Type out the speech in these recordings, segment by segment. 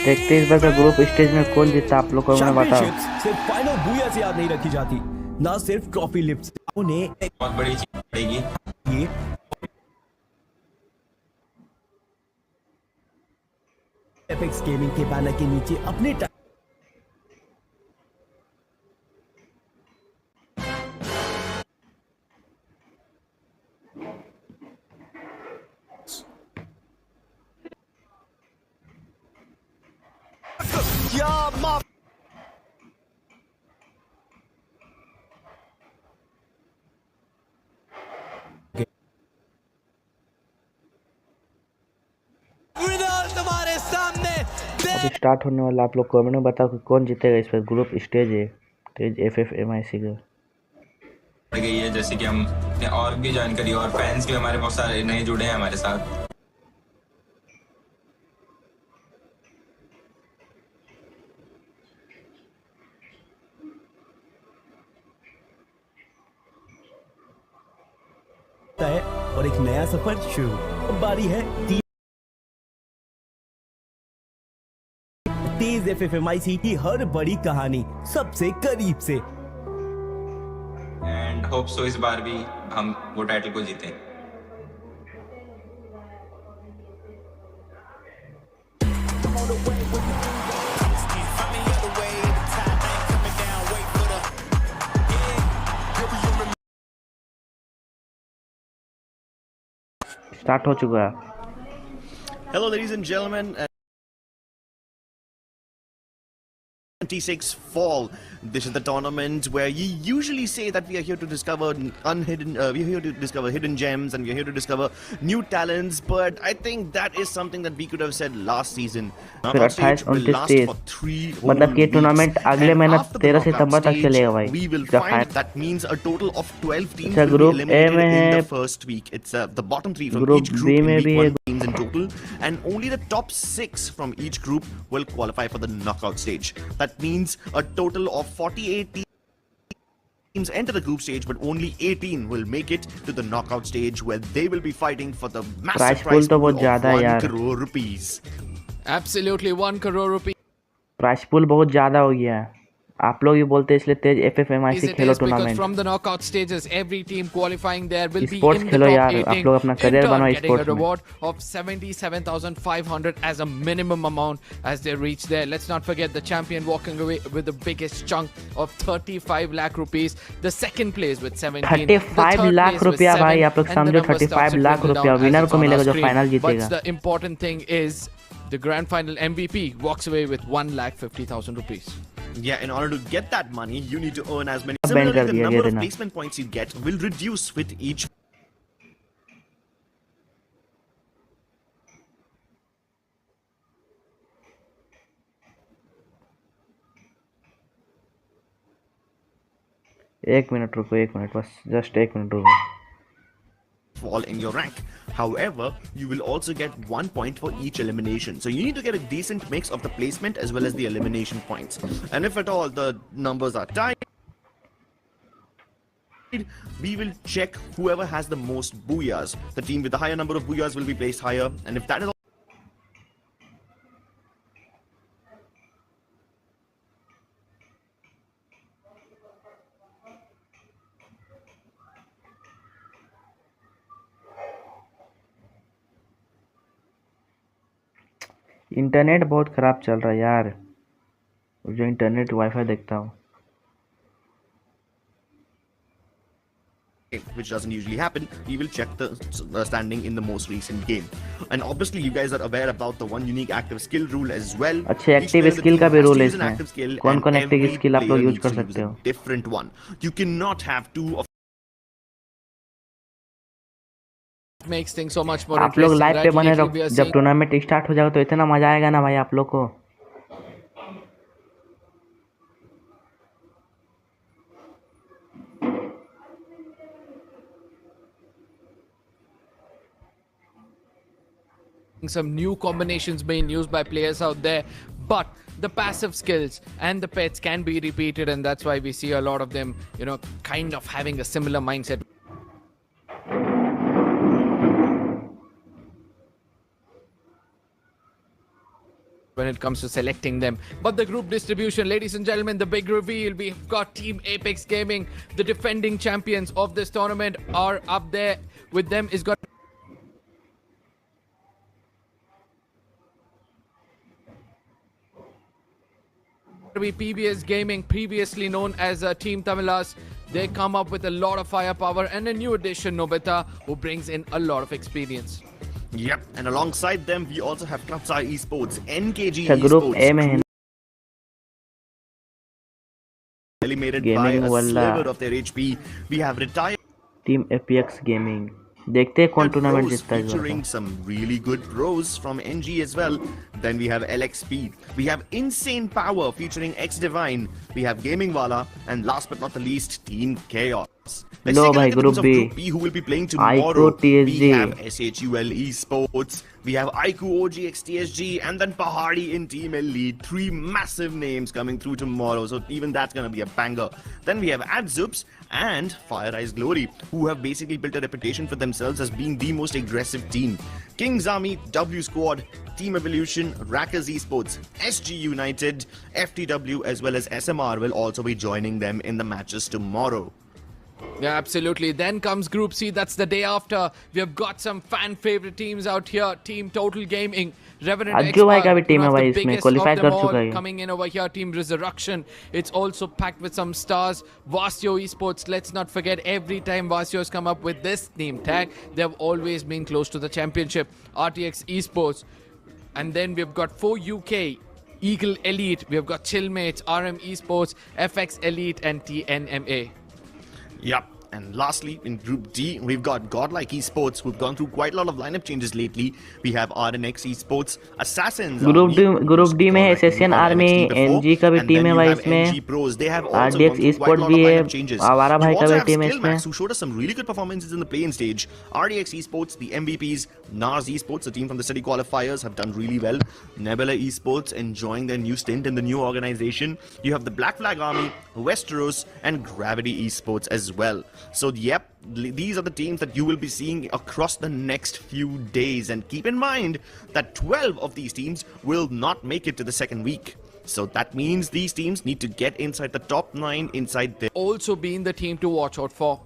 देखते हैं इस बार का ग्रुप स्टेज में कौन जीता, आप लोग को मैं बताओ। चैंपियनशिप्स सिर्फ फाइनल बुया से याद नहीं रखी जाती, ना सिर्फ ट्रॉफी लिफ्ट। उन्हें एक बहुत बड़ी चीज पड़ेगी। ये एपिक्स गेमिंग के बैनर के नीचे अपने तुम्हारे सामने अभी स्टार्ट होने वाला, आप लोग कमेंट में बताओ कि कौन जीतेगा इस पर। ग्रुप स्टेज है तेज FFMIC का। बढ़ गई है, जैसे कि हम और भी जानकारी और फैंस भी हमारे बहुत सारे नए जुड़े हैं हमारे साथ। है और एक नया सफर शुरू। अब बारी है तेज FFMIC की हर बड़ी कहानी सबसे करीब से। एंड होप सो इस बार भी हम वो टाइटल को जीतें। स्टार्ट हो चुका है। Hello, ladies and gentlemen. 26 fall. This is the tournament where you usually say that we are here to discover unhidden, we are here to discover hidden gems and we are here to discover new talents. But I think that is something that we could have said last season. फिर 28, 29, 30 मतलब कि tournament अगले महीने 13 सितंबर तक चलेगा भाई। We will find that means a total of 12 teams अच्छा, will be group A eliminated में in है, the first week. It's the bottom 3 from group each group B in में week भी 1 है। teams in total, and only the top 6 from each group will qualify for the knockout stage. That means a total of 48 teams enter the group stage, but only 18 will make it to the knockout stage, where they will be fighting for the massive price prize pool तो pool बहुत of ज्यादा है 1 यार। crore rupees. Absolutely, 1 crore rupees. Price pool बहुत ज्यादा हो गया है। आप लोग ही बोलते हैं इसलिए तेज FFMIC It Khelo is because tournament. from the knockout stages, every team qualifying there will be sports in the Khelo top यार, 18. आप लोग अपना In करियर turn, बनाओ getting a स्पोर्ट्स में। reward of 77,500 as a minimum amount as they reach there. Let's not forget the champion walking away with the biggest chunk of 35 lakh rupees. The second place with 17. 35 lakh रुपया भाई, आप लोग समझो 35 लाख रुपया winner को मिलेगा जो फाइनल जीतेगा। But the important thing is the grand final MVP walks away with 1,50,000 rupees. Yeah, in order to get that money, you need to earn as many. अब बैन Similarly, कर the दिया number गया of ना। placement points you get will reduce with each. एक minute रुको, एक minute बस, just एक मिनट रुको। Fall in your rank. However, you will also get 1 point for each elimination. So you need to get a decent mix of the placement as well as the elimination points. And if at all the numbers are tied, we will check whoever has the most booyahs. The team with the higher number of booyahs will be placed higher. And if that is internet बहुत ख़राब चल रहा है यार, जो internet wifi देखता हूँ। which doesn't usually happen, we will check the standing in the most recent game. And obviously you guys are aware about the one unique active skill rule as well. अच्छे active skill का भी rule है इसमें। कौन कौन active skill आप लोग use कर सकते हो? Different one. You cannot have two of Makes things so much more आप लोग interesting. लाइव पे Right? बने Lately रहो, we are जब seeing टूर्नामेंट स्टार्ट हो जाएगा तो इतना मजा आएगा ना भाई आप लोग को। some new combinations being used by players out there, but the passive skills and the pets can be repeated, and that's why we see a lot of them, you know, kind of having a similar mindset. when it comes to selecting them. But the group distribution, ladies and gentlemen, the big reveal. We've got Team Apex Gaming, the defending champions of this tournament, are up there. With them is got to be PBS Gaming, previously known as Team Tamilas. They come up with a lot of firepower, and a new addition, Nobita, who brings in a lot of experience. Yep, and alongside them, we also have Klapsai Esports, NKG अच्छा group Esports, ए में है eliminated by Gaming a वाला sliver of their HP. We have retired team APX gaming देखते हैं कौन tournament pros जीतता है इस बार featuring some really good pros from NG as well. Then we have LXP. We have Insane Power featuring X Divine. We have Gaming Wala, and last but not the least, Team Chaos. Let's लो take a भाई look at the group teams of B Group B who will be playing आईको tomorrow. We TSG have SHUL Esports. We have Aiku OGX TSG and then Pahadi in Team Elite. 3 massive names coming through tomorrow, so even that's gonna be a banger. Then we have Adzups and Fire Eyes Glory, who have basically built a reputation for themselves as being the most aggressive team. King's Army, W Squad, Team Evolution, Rackers Esports, SG United, FTW as well as SMR will also be joining them in the matches tomorrow. Yeah, absolutely. Then comes Group C. That's the day after. We have got some fan favorite teams out here. Team Total Gaming, Revenant Ajju भाई का भी Expert, team one है of the भाई इसमें biggest qualify of कर them चुका all, है coming in over here. Team Resurrection. It's also packed with some stars. Vasio Esports. Let's not forget, every time Vasio's come up with this name tag, they've always been close to the championship. RTX Esports. And then we've got 4UK. Eagle Elite. We've got Chillmates, RM Esports, FX Elite, and TNMA. Yep. And lastly, in Group D, we've got Godlike Esports, who've gone through quite a lot of lineup changes lately. We have RNX Esports, Assassins group D में है SSN army NG का भी team है भाई इसमें RDX esports भी है आवारा भाई का भी टीम है इसमें who showed us some really good performances in the play-in stage. RDX Esports, the MVPs, NARS Esports, the team from the city qualifiers, have done really well. Nebula Esports enjoying their new stint in the new organization. You have the Black Flag Army, Westeros, and Gravity Esports as well. So, yep, these are the teams that you will be seeing across the next few days. And keep in mind that 12 of these teams will not make it to the second week. So that means these teams need to get inside the top 9 inside their... Also being the team to watch out for.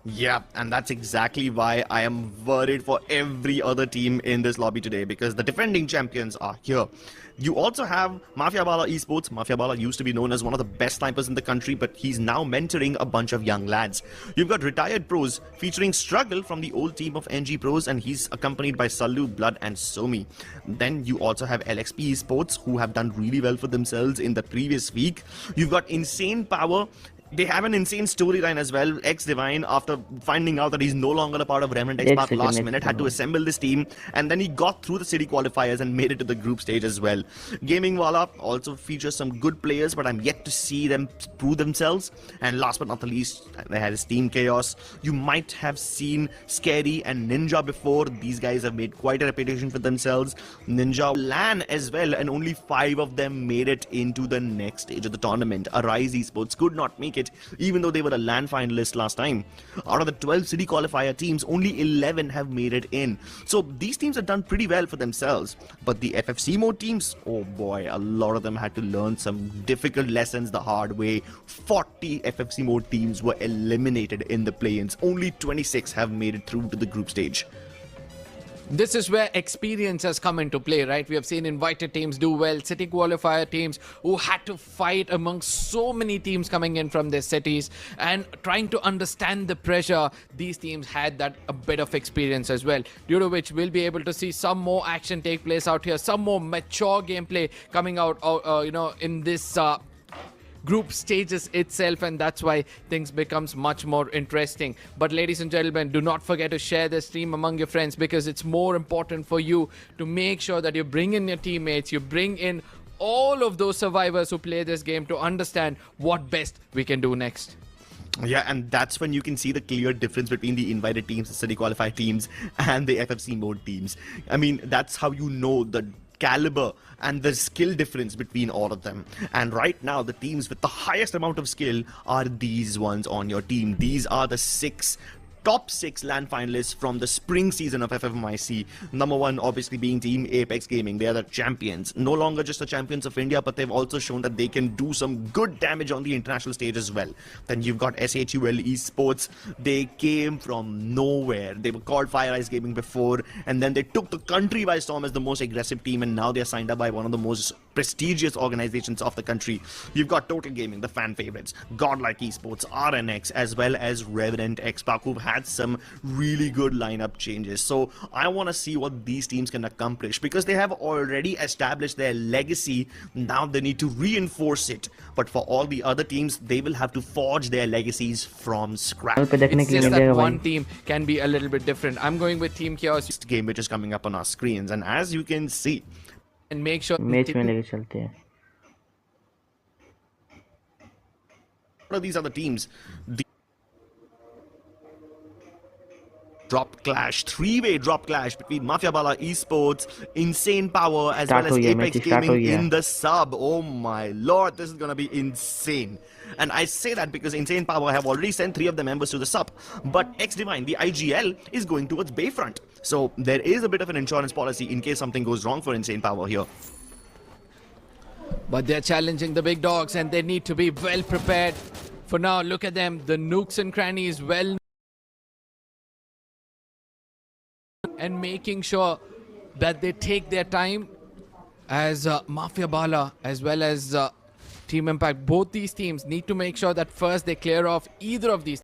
Yeah, and that's exactly why I am worried for every other team in this lobby today, because the defending champions are here. You also have Mafia Bala Esports. Mafia Bala used to be known as one of the best snipers in the country, but he's now mentoring a bunch of young lads. You've got retired pros featuring Struggle from the old team of NG Pros, and he's accompanied by Sallu, Blood, and Somi. Then you also have LXP Esports, who have done really well for themselves in the previous week. You've got Insane Power. They have an insane storyline as well. X Divine, after finding out that he's no longer a part of Remnant X last minute, had to assemble this team, and then he got through the city qualifiers and made it to the group stage as well. Gaming Wala also features some good players, but I'm yet to see them prove themselves. And last but not the least, they had his Team Chaos. You might have seen Scary and Ninja before. These guys have made quite a reputation for themselves. Ninja, LAN as well, and only 5 of them made it into the next stage of the tournament. Arise Esports could not make it, even though they were a LAN finalist last time. Out of the 12 city qualifier teams, only 11 have made it in. So these teams have done pretty well for themselves. But the FFC mode teams, oh boy, a lot of them had to learn some difficult lessons the hard way. 40 FFC mode teams were eliminated in the play-ins. Only 26 have made it through to the group stage. This is where experience has come into play, right? We have seen invited teams do well, city qualifier teams who had to fight amongst so many teams coming in from their cities and trying to understand the pressure. These teams had that a bit of experience as well, due to which we'll be able to see some more action take place out here, some more mature gameplay coming out, in this group stages itself, and that's why things becomes much more interesting. But ladies and gentlemen, do not forget to share this stream among your friends, because it's more important for you to make sure that you bring in your teammates, you bring in all of those survivors who play this game to understand what best we can do next. Yeah, and that's when you can see the clear difference between the invited teams, the city qualified teams, and the FFC mode teams. I mean, that's how you know the caliber and the skill difference between all of them. And right now, the teams with the highest amount of skill are these ones on your team. These are the 6 top 6 LAN finalists from the spring season of FFMIC. Number 1 obviously being Team Apex Gaming. They are the champions. No longer just the champions of India, but they've also shown that they can do some good damage on the international stage as well. Then you've got SHUL Esports. They came from nowhere. They were called Fire Ice Gaming before, and then they took the country by storm as the most aggressive team, and now they're signed up by one of the most prestigious organizations of the country. You've got Total Gaming, the fan favorites, Godlike Esports, RNX, as well as Revenant X-Pac, who've had some really good lineup changes. So I want to see what these teams can accomplish, because they have already established their legacy. Now they need to reinforce it. But for all the other teams, they will have to forge their legacies from scratch. It's just that one team can be a little bit different. I'm going with Team Chaos. Game which is coming up on our screens, and as you can see, And make sure match में लेके चलते हैं. these are the teams. The drop clash, 3-way drop clash between Mafia Bala Esports, Insane Power, as well as Apex Gaming in the sub. Oh my lord, this is gonna be insane. And I say that because Insane Power have already sent 3 of the members to the sub, but X Divine, the IGL, is going towards Bayfront. So there is a bit of an insurance policy in case something goes wrong for Insane Power here. But they're challenging the big dogs, and they need to be well prepared. For now, look at them. The nooks and crannies well, and making sure that they take their time as Mafia Bala as well as Team Impact. Both these teams need to make sure that first they clear off either of these